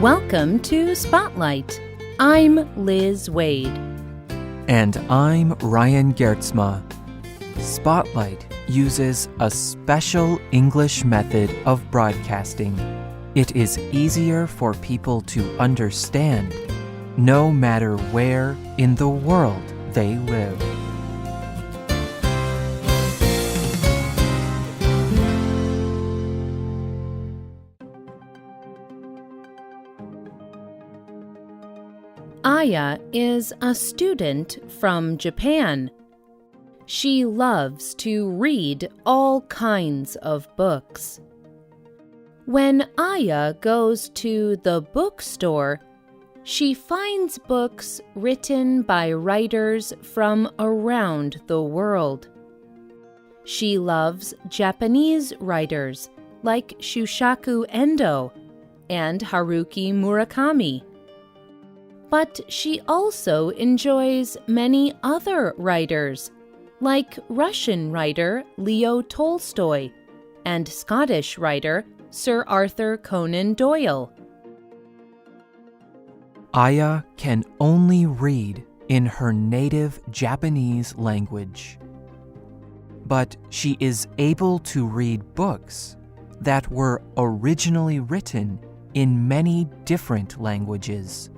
Welcome to Spotlight. I'm Liz Wade. And I'm Ryan Gertzma. Spotlight uses a special English method of broadcasting. It is easier for people to understand, no matter where in the world they live. Aya is a student from Japan. She loves to read all kinds of books. When Aya goes to the bookstore, she finds books written by writers from around the world. She loves Japanese writers like Shushaku Endo and Haruki Murakami. But she also enjoys many other writers, like Russian writer Leo Tolstoy and Scottish writer Sir Arthur Conan Doyle. Aya can only read in her native Japanese language. But she is able to read books that were originally written in many different languages.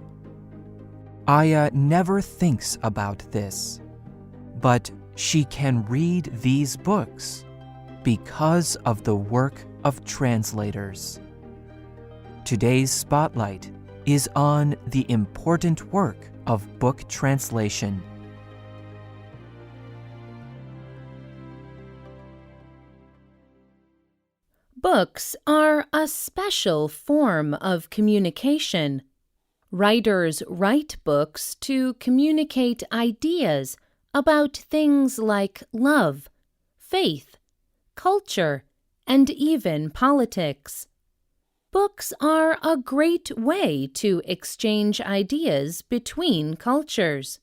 Aya never thinks about this, but she can read these books because of the work of translators. Today's spotlight is on the important work of book translation. Books are a special form of communication. Writers write books to communicate ideas about things like love, faith, culture, and even politics. Books are a great way to exchange ideas between cultures.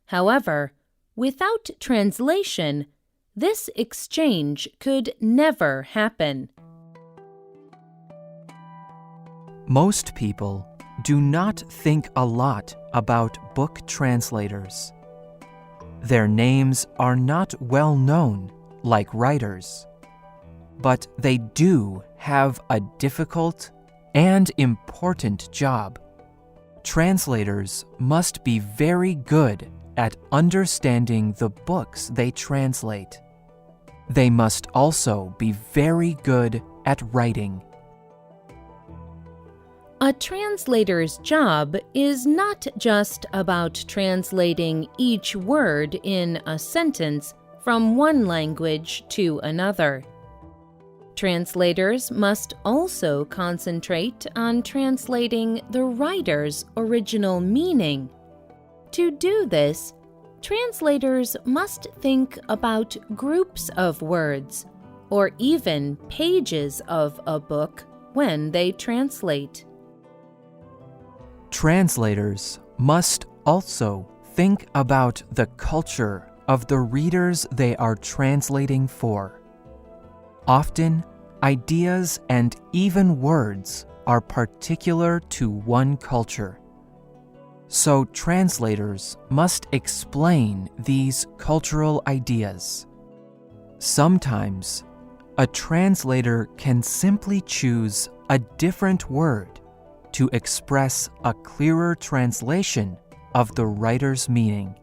However, without translation, this exchange could never happen. Most people do not think a lot about book translators. Their names are not well known like writers, but they do have a difficult and important job. Translators must be very good at understanding the books they translate. They must also be very good at writing. A translator's job is not just about translating each word in a sentence from one language to another. Translators must also concentrate on translating the writer's original meaning. To do this, translators must think about groups of words or even pages of a book when they translate. Translators must also think about the culture of the readers they are translating for. Often, ideas and even words are particular to one culture. So translators must explain these cultural ideas. Sometimes, a translator can simply choose a different word to express a clearer translation of the writer's meaning.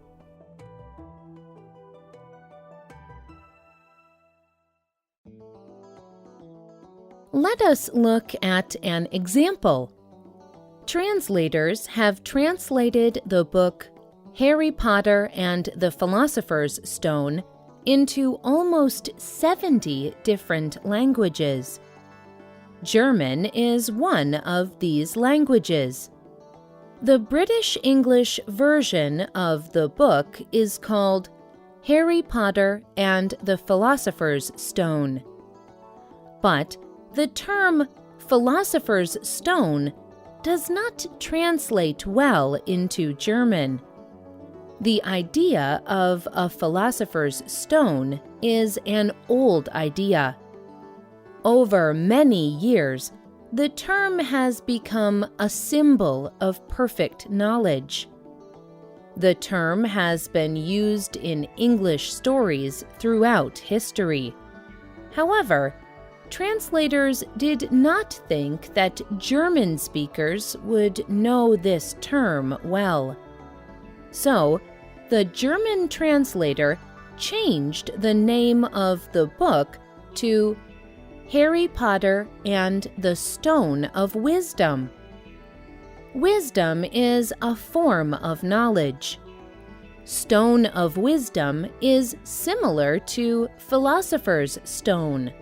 Let us look at an example. Translators have translated the book Harry Potter and the Philosopher's Stone into almost 70 different languages. German is one of these languages. The British English version of the book is called Harry Potter and the Philosopher's Stone. But the term Philosopher's Stone does not translate well into German. The idea of a philosopher's stone is an old idea. Over many years, the term has become a symbol of perfect knowledge. The term has been used in English stories throughout history. However, translators did not think that German speakers would know this term well. So, the German translator changed the name of the book to Harry Potter and the Stone of Wisdom. Wisdom is a form of knowledge. Stone of Wisdom is similar to Philosopher's Stone.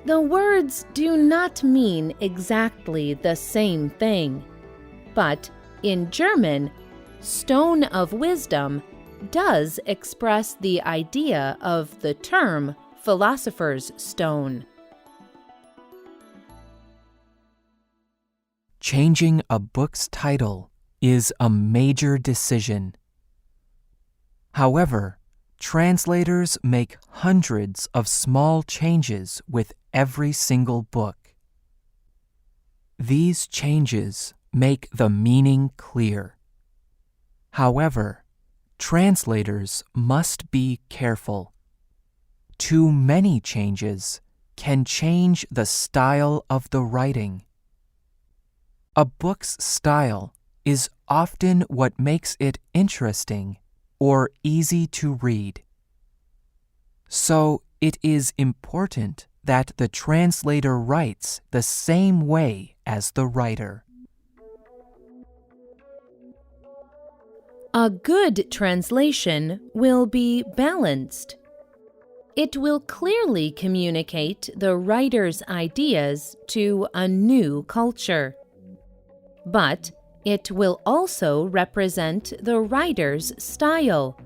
The words do not mean exactly the same thing, but in German, Stone of Wisdom does express the idea of the term Philosopher's Stone. Changing a book's title is a major decision. However, translators make hundreds of small changes with every single book. These changes make the meaning clear. However, translators must be careful. Too many changes can change the style of the writing. A book's style is often what makes it interesting or easy to read. So it is important that the translator writes the same way as the writer. A good translation will be balanced. It will clearly communicate the writer's ideas to a new culture. But it will also represent the writer's style.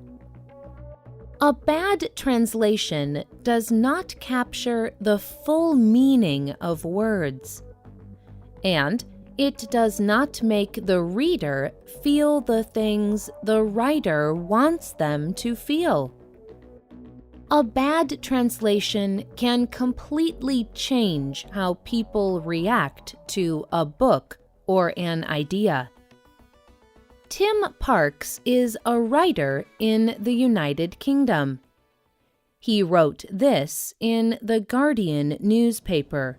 A bad translation does not capture the full meaning of words, and it does not make the reader feel the things the writer wants them to feel. A bad translation can completely change how people react to a book or an idea. Tim Parks is a writer in the United Kingdom. He wrote this in the Guardian newspaper.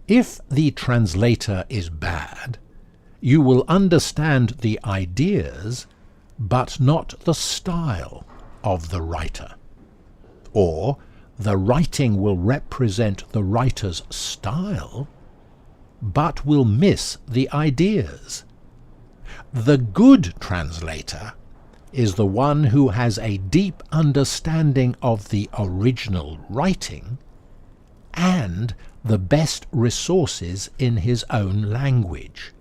If the translator is bad, you will understand the ideas, but not the style of the writer. Or the writing will represent the writer's style, but will miss the ideas. The good translator is the one who has a deep understanding of the original writing and the best resources in his own language.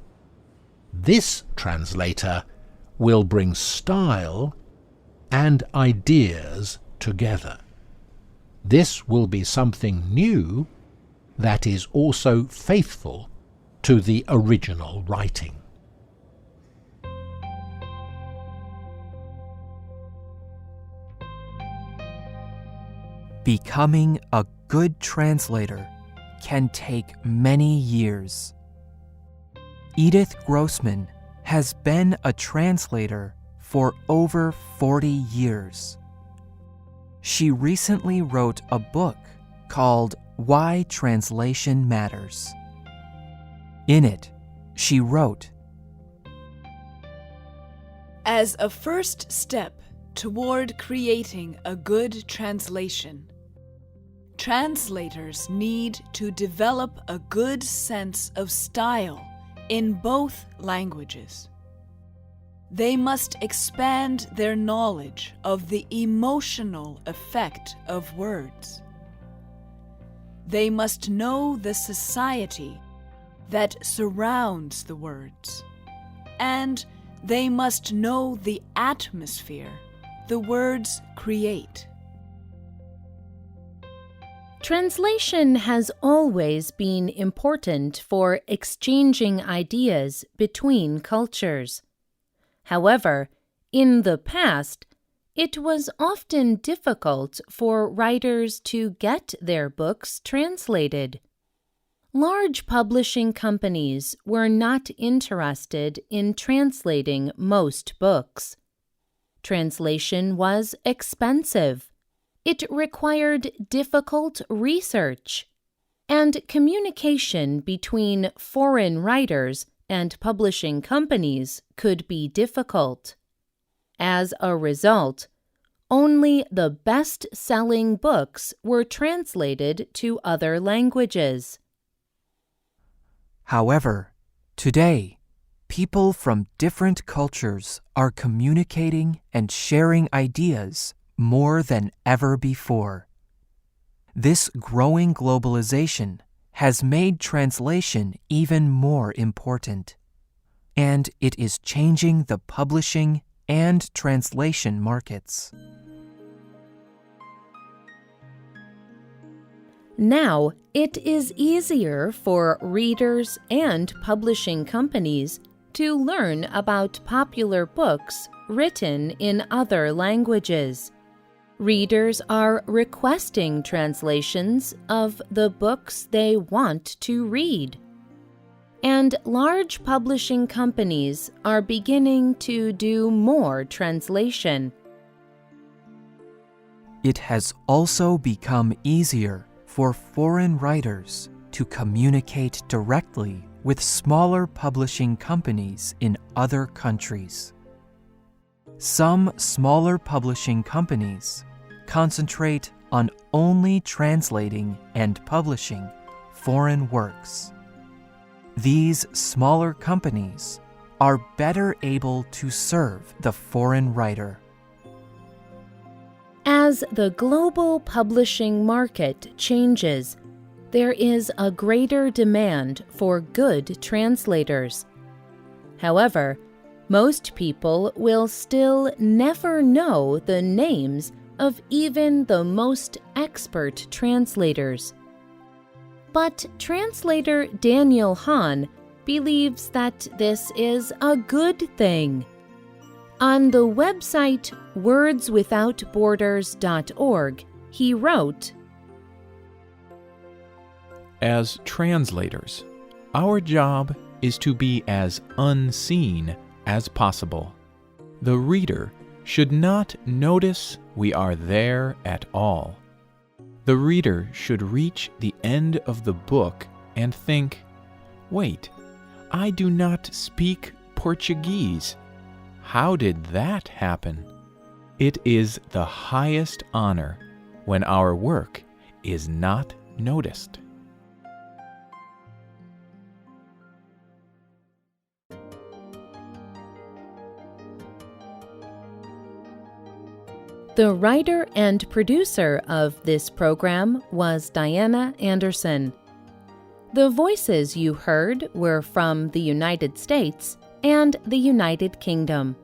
This translator will bring style and ideas together. This will be something new that is also faithful to the original writing. Becoming a good translator can take many years. Edith Grossman has been a translator for over 40 years. She recently wrote a book called Why Translation Matters. In it, she wrote, "As a first step toward creating a good translation, translators need to develop a good sense of style in both languages. They must expand their knowledge of the emotional effect of words. They must know the society that surrounds the words, and they must know the atmosphere the words create." Translation has always been important for exchanging ideas between cultures. However, in the past, It was often difficult for writers to get their books translated. Large publishing companies were not interested in translating most books. Translation was expensive. It required difficult research, and communication between foreign writers and publishing companies could be difficult. As a result, only the best-selling books were translated to other languages. However, today, people from different cultures are communicating and sharing ideas more than ever before. This growing globalization has made translation even more important, and it is changing the publishing and translation markets. Now, it is easier for readers and publishing companies to learn about popular books written in other languages. Readers are requesting translations of the books they want to read. And large publishing companies are beginning to do more translation. It has also become easier for foreign writers to communicate directly with smaller publishing companies in other countries. Some smaller publishing companies concentrate on only translating and publishing foreign works. These smaller companies are better able to serve the foreign writer. As the global publishing market changes, there is a greater demand for good translators. However, most people will still never know the names of even the most expert translators. But translator Daniel Hahn believes that this is a good thing. On the website wordswithoutborders.org, he wrote, As translators, our job is to be as unseen as possible. The reader should not notice we are there at all. The reader should reach the end of the book and think, wait, I do not speak Portuguese. How did that happen? It is the highest honor when our work is not noticed. The writer and producer of this program was Diana Anderson. The voices you heard were from the United States and the United Kingdom.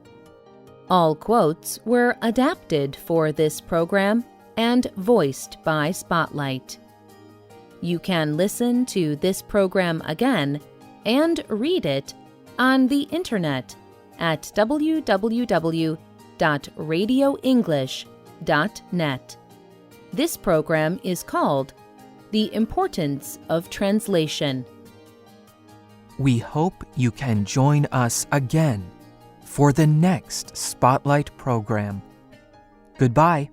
All quotes were adapted for this program and voiced by Spotlight. You can listen to this program again and read it on the internet at www.radioenglish.net. This program is called The Importance of Translation. We hope you can join us again for the next Spotlight program. Goodbye.